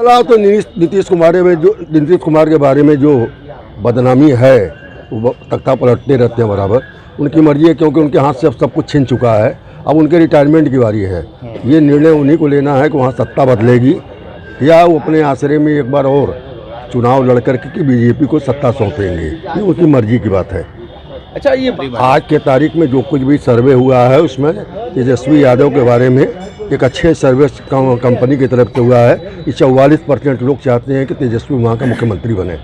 तो नीतीश कुमार के बारे में जो बदनामी है वो तख्ता पलटते रहते हैं बराबर। उनकी मर्जी है, क्योंकि उनके हाथ से अब सब कुछ छिन चुका है। अब उनके रिटायरमेंट की बारी है। ये निर्णय उन्हीं को लेना है कि वहाँ सत्ता बदलेगी या वो अपने आसरे में एक बार और चुनाव लड़कर के बीजेपी को सत्ता सौंपेंगे। ये उनकी मर्जी की बात है। अच्छा, ये आज के तारीख में जो कुछ भी सर्वे हुआ है उसमें तेजस्वी यादव के बारे में एक अच्छे सर्वे कंपनी की तरफ से हुआ है कि 44% लोग चाहते हैं कि तेजस्वी वहाँ का मुख्यमंत्री बने।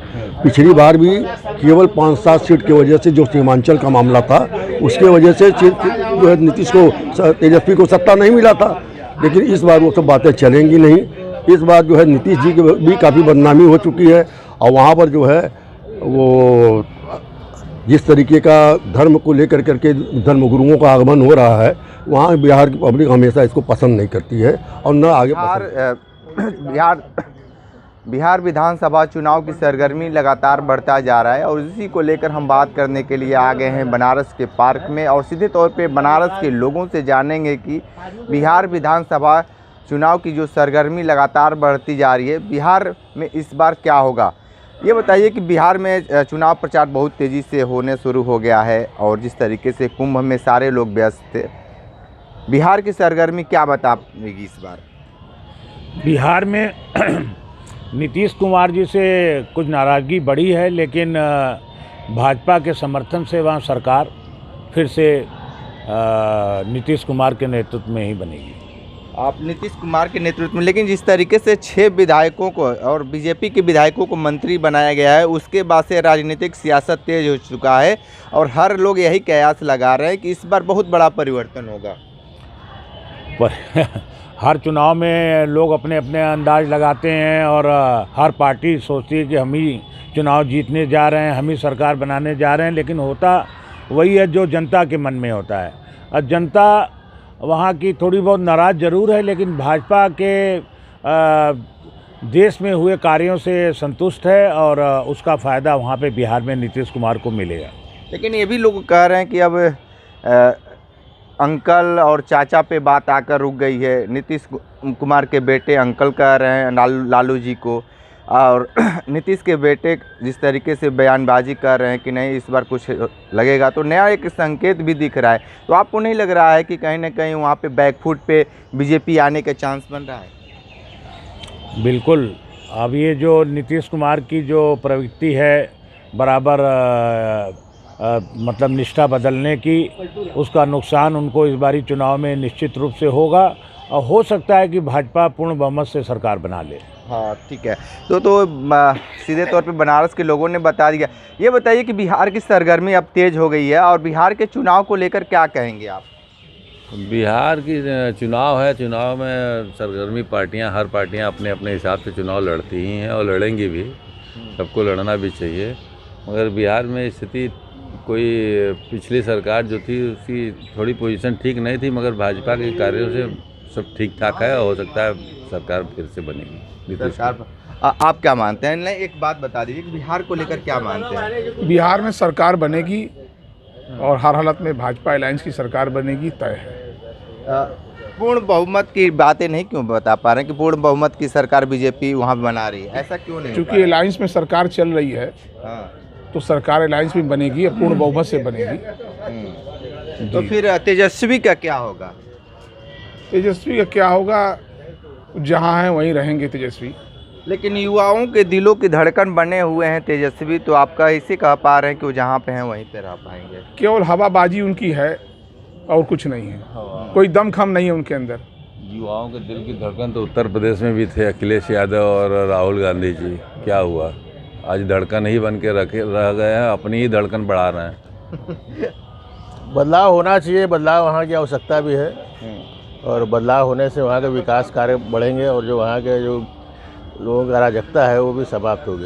पिछली बार भी केवल 5-7 सीट की वजह से जो सीमांचल का मामला था उसके वजह से जो है नीतीश को तेजस्वी को सत्ता नहीं मिला था। लेकिन इस बार वो सब बातें चलेंगी नहीं। इस बार जो है नीतीश जी की भी काफ़ी बदनामी हो चुकी है और वहाँ पर जो है वो जिस तरीके का धर्म को लेकर करके धर्मगुरुओं का आगमन हो रहा है वहाँ बिहार की पब्लिक हमेशा इसको पसंद नहीं करती है और न आगे बिहार विधानसभा चुनाव की सरगर्मी लगातार बढ़ता जा रहा है और इसी को लेकर हम बात करने के लिए आ गए हैं बनारस के पार्क में और सीधे तौर पे बनारस के लोगों से जानेंगे कि बिहार विधानसभा चुनाव की जो सरगर्मी लगातार बढ़ती जा रही है बिहार में इस बार क्या होगा। ये बताइए कि बिहार में चुनाव प्रचार बहुत तेज़ी से होने शुरू हो गया है और जिस तरीके से कुंभ में सारे लोग व्यस्त थे, बिहार की सरगर्मी क्या बताएगी इस बार। बिहार में नीतीश कुमार जी से कुछ नाराज़गी बढ़ी है, लेकिन भाजपा के समर्थन से वहाँ सरकार फिर से नीतीश कुमार के नेतृत्व में ही बनेगी। आप नीतीश कुमार के नेतृत्व में, लेकिन जिस तरीके से 6 विधायकों को और बीजेपी के विधायकों को मंत्री बनाया गया है उसके बाद से राजनीतिक सियासत तेज हो चुका है और हर लोग यही कयास लगा रहे हैं कि इस बार बहुत बड़ा परिवर्तन होगा। पर हर चुनाव में लोग अपने अपने अंदाज लगाते हैं और हर पार्टी सोचती है कि हम ही चुनाव जीतने जा रहे हैं, हम ही सरकार बनाने जा रहे हैं, लेकिन होता वही है जो जनता के मन में होता है। और जनता वहाँ की थोड़ी बहुत नाराज़ ज़रूर है, लेकिन भाजपा के देश में हुए कार्यों से संतुष्ट है और उसका फ़ायदा वहाँ पे बिहार में नीतीश कुमार को मिलेगा। लेकिन ये भी लोग कह रहे हैं कि अब अंकल और चाचा पे बात आकर रुक गई है। नीतीश कुमार के बेटे अंकल कह रहे हैं लालू जी को और नीतीश के बेटे जिस तरीके से बयानबाजी कर रहे हैं कि नहीं इस बार कुछ लगेगा, तो नया एक संकेत भी दिख रहा है। तो आपको नहीं लग रहा है कि कहीं ना कहीं वहाँ पे बैकफुट पे बीजेपी आने का चांस बन रहा है। बिल्कुल। अब ये जो नीतीश कुमार की जो प्रवृत्ति है बराबर मतलब निष्ठा बदलने की, उसका नुकसान उनको इस बारी चुनाव में निश्चित रूप से होगा और हो सकता है कि भाजपा पूर्ण बहुमत से सरकार बना ले। हाँ ठीक है। तो सीधे तौर पे बनारस के लोगों ने बता दिया। ये बताइए कि बिहार की सरगर्मी अब तेज़ हो गई है और बिहार के चुनाव को लेकर क्या कहेंगे आप। बिहार की चुनाव है, चुनाव में सरगर्मी पार्टियां, हर पार्टियां अपने अपने हिसाब से चुनाव लड़ती ही हैं और लड़ेंगी भी। सबको लड़ना भी चाहिए, मगर बिहार में स्थिति कोई पिछली सरकार जो थी उसकी थोड़ी पोजीशन ठीक नहीं थी, मगर भाजपा के कार्यों से सब ठीक ठाक है। हो सकता है सरकार फिर से बनेगी। आप क्या मानते हैं? नहीं, एक बात बता दीजिए कि बिहार को लेकर क्या मानते हैं। बिहार में सरकार बनेगी और हर हालत में भाजपा अलायंस की सरकार बनेगी, तय है। पूर्ण बहुमत की बातें नहीं क्यों बता पा रहे हैं कि पूर्ण बहुमत की सरकार बीजेपी वहाँ बना रही है, ऐसा क्यों नहीं? क्योंकि अलायंस में सरकार चल रही है। हाँ। तो सरकार अलायंस में बनेगी और पूर्ण बहुमत से बनेगी। तो फिर तेजस्वी का क्या होगा? तेजस्वी का क्या होगा, जहाँ हैं वहीं रहेंगे तेजस्वी। लेकिन युवाओं के दिलों की धड़कन बने हुए हैं तेजस्वी, तो आपका इसे कह पा रहे हैं कि वो जहाँ पे हैं वहीं पे रह पाएंगे। केवल हवाबाजी उनकी है और कुछ नहीं है, कोई दमखम नहीं है उनके अंदर। युवाओं के दिल की धड़कन तो उत्तर प्रदेश में भी थे अखिलेश यादव और राहुल गांधी जी। क्या हुआ, आज धड़कन ही बन के रह गए हैं, अपनी ही धड़कन बढ़ा रहे हैं। बदलाव होना चाहिए, बदलाव वहाँ की आवश्यकता भी है और बदलाव होने से वहाँ के विकास कार्य बढ़ेंगे और जो वहाँ के जो लोगों की अराजकता है वो भी समाप्त होगी।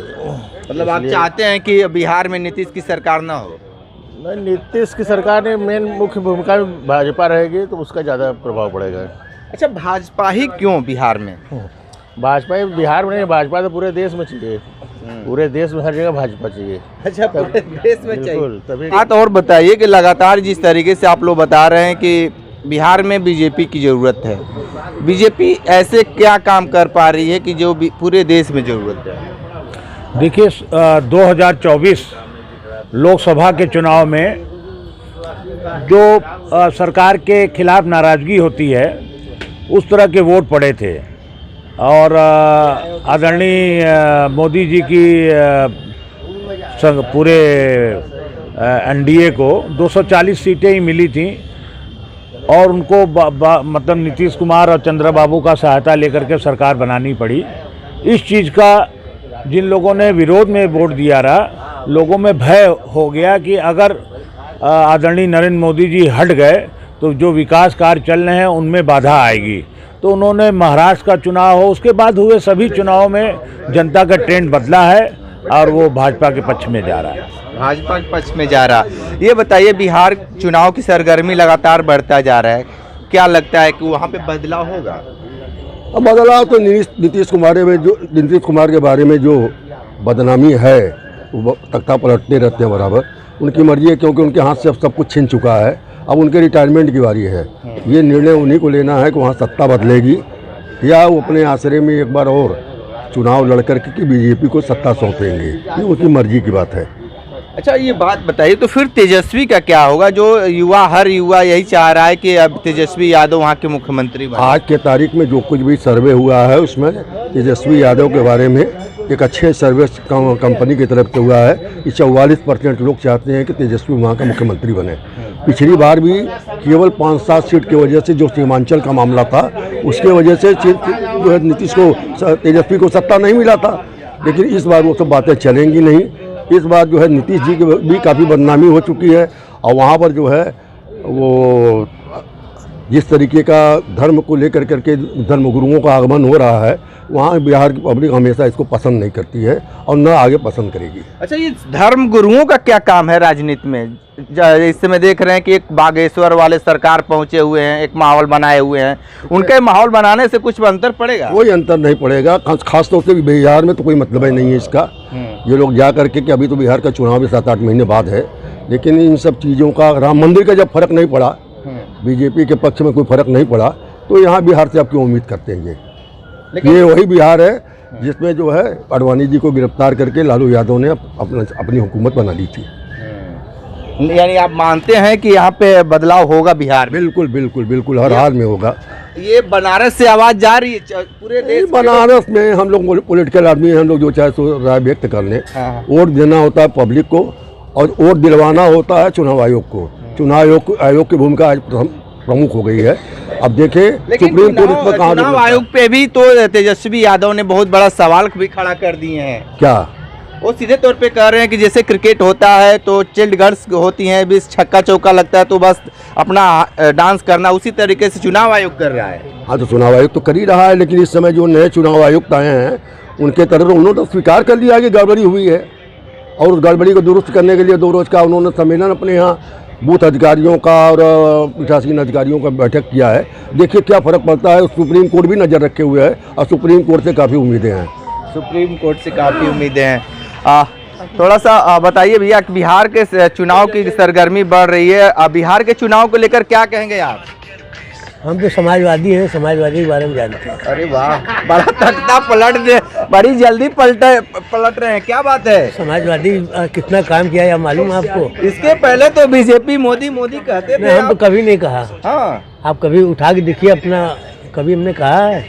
मतलब आप चाहते हैं कि बिहार में नीतीश की सरकार ना हो? नहीं, नीतीश की सरकार ने मेन मुख्य भूमिका में भाजपा रहेगी तो उसका ज़्यादा प्रभाव पड़ेगा। अच्छा, भाजपा ही क्यों बिहार में? भाजपा ही बिहार में नहीं, भाजपा तो पूरे देश में चाहिए, पूरे देश में हर जगह भाजपा चाहिए। अच्छा, पूरे देश में चाहिए। तभी बात और बताइए कि लगातार जिस तरीके से आप लोग बता रहे हैं कि बिहार में बीजेपी की ज़रूरत है। बीजेपी ऐसे क्या काम कर पा रही है कि जो पूरे देश में ज़रूरत है? देखिए 2024 लोकसभा के चुनाव में जो सरकार के खिलाफ नाराज़गी होती है उस तरह के वोट पड़े थे और आदरणीय मोदी जी की पूरे एनडीए को 240 सीटें ही मिली थी और उनको मतलब नीतीश कुमार और चंद्रबाबू का सहायता लेकर के सरकार बनानी पड़ी। इस चीज़ का जिन लोगों ने विरोध में वोट दिया रहा, लोगों में भय हो गया कि अगर आदरणीय नरेंद्र मोदी जी हट गए तो जो विकास कार्य चल रहे हैं उनमें बाधा आएगी। तो उन्होंने महाराष्ट्र का चुनाव हो, उसके बाद हुए सभी चुनावों में जनता का ट्रेंड बदला है और वो भाजपा के पक्ष में जा रहा है। भाजपा के पक्ष में जा रहा। ये बताइए, बिहार चुनाव की सरगर्मी लगातार बढ़ता जा रहा है, क्या लगता है कि वहाँ पे बदलाव होगा? अब बदलाव तो नीतीश कुमार के बारे में जो बदनामी है वो तख्ता पलटते रहते हैं बराबर। उनकी मर्जी है क्योंकि उनके हाथ से अब सब कुछ छिन चुका है। अब उनके रिटायरमेंट की बारी है। ये निर्णय उन्हीं को लेना है कि वहाँ सत्ता बदलेगी या वो अपने आसरे में एक बार और चुनाव लड़ करके कि बीजेपी को सत्ता सौंपेंगे। ये उनकी मर्जी की बात है। अच्छा, ये बात बताइए तो फिर तेजस्वी का क्या होगा? जो हर युवा यही चाह रहा है कि अब तेजस्वी यादव वहाँ के मुख्यमंत्री बने। आज के तारीख में जो कुछ भी सर्वे हुआ है उसमें तेजस्वी यादव के बारे में एक अच्छे सर्वे कंपनी की तरफ से हुआ है कि 44% लोग चाहते हैं कि तेजस्वी वहाँ का मुख्यमंत्री बने। पिछली बार भी केवल 5-7 सीट की वजह से जो सीमांचल का मामला था उसके वजह से जो है नीतीश को तेजस्वी को सत्ता नहीं मिला था। लेकिन इस बार वो सब बातें चलेंगी नहीं। इस बार जो है नीतीश जी की भी काफ़ी बदनामी हो चुकी है और वहाँ पर जो है वो जिस तरीके का धर्म को लेकर करके धर्मगुरुओं का आगमन हो रहा है, वहाँ बिहार की पब्लिक हमेशा इसको पसंद नहीं करती है और न आगे पसंद करेगी। अच्छा, ये धर्म गुरुओं का क्या काम है राजनीति में? इस समय देख रहे हैं कि एक बागेश्वर वाले सरकार पहुंचे हुए हैं, एक माहौल बनाए हुए हैं। उनके माहौल बनाने से कुछ अंतर पड़ेगा? कोई अंतर नहीं पड़ेगा। खास तौर से बिहार में तो कोई मतलब ही नहीं है इसका। ये लोग जा करके कि अभी तो बिहार का चुनाव भी 7-8 महीने बाद है, लेकिन इन सब चीज़ों का राम मंदिर का जब फर्क नहीं पड़ा, बीजेपी के पक्ष में कोई फर्क नहीं पड़ा, तो यहाँ बिहार से आप क्यों उम्मीद करते हैं? ये वही बिहार है जिसमें जो है आडवाणी जी को गिरफ्तार करके लालू यादव ने अपनी हुकूमत बना ली थी। यानी आप मानते हैं कि यहाँ पे बदलाव होगा बिहार में? बिल्कुल बिल्कुल बिल्कुल, हर हाल में होगा। ये बनारस से आवाज़ जा रही है पूरे देश? बनारस में हम लोग पॉलिटिकल आदमी हैं, हम लोग जो चाहे सो राय व्यक्त कर लें। वोट देना होता है पब्लिक को और वोट दिलवाना होता है चुनाव आयोग को। चुनाव आयोग की भूमिका आज प्रमुख हो गई है। अब देखें सुप्रीम कोर्ट पर कहाँ चुनाव आयोग पे भी तो तेजस्वी यादव ने बहुत बड़ा सवाल भी खड़ा कर दिए हैं। क्या? वो सीधे तौर पे कह रहे हैं कि जैसे क्रिकेट होता है तो चिल्ड गर्ल्स होती हैं, बीच छक्का चौका लगता है तो बस अपना डांस करना, उसी तरीके से चुनाव आयोग कर रहा है। हाँ, तो चुनाव आयोग तो कर ही रहा है, लेकिन इस समय जो नए चुनाव आयुक्त आए हैं उनके तरफ उन्होंने तो स्वीकार कर लिया कि गड़बड़ी हुई है और उस गड़बड़ी को दुरुस्त करने के लिए 2 रोज़ का उन्होंने सम्मेलन अपने यहाँ बूथ अधिकारियों का और पीठासीन अधिकारियों का बैठक किया है। देखिए क्या फ़र्क पड़ता है। सुप्रीम कोर्ट भी नज़र रखे हुए है और सुप्रीम कोर्ट से काफ़ी उम्मीदें हैं। सुप्रीम कोर्ट से काफ़ी उम्मीदें हैं। थोड़ा सा बताइए भैया, बिहार के चुनाव की सरगर्मी बढ़ रही है, बिहार के चुनाव को लेकर क्या कहेंगे आप? हम तो समाजवादी हैं, समाजवादी के बारे में जानते हैं। अरे वाह, बड़ा तख्ता पलट दे, बड़ी जल्दी पलट रहे हैं, क्या बात है? समाजवादी कितना काम किया है मालूम है आपको? इसके पहले तो बीजेपी मोदी कहते थे। हम तो कभी नहीं कहा। हाँ, आप कभी उठा के देखिए अपना, कभी हमने कहा है?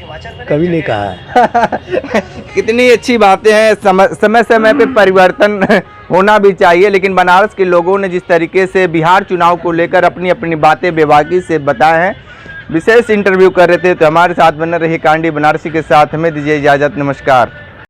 कभी नहीं कहा है। कितनी अच्छी बातें हैं। समय समय पे परिवर्तन होना भी चाहिए, लेकिन बनारस के लोगों ने जिस तरीके से बिहार चुनाव को लेकर अपनी अपनी बातें बेबाकी से बताए हैं, विशेष इंटरव्यू कर रहे थे। तो हमारे साथ बने रही कांडी बनारसी के साथ, हमें दीजिए इजाज़त, नमस्कार।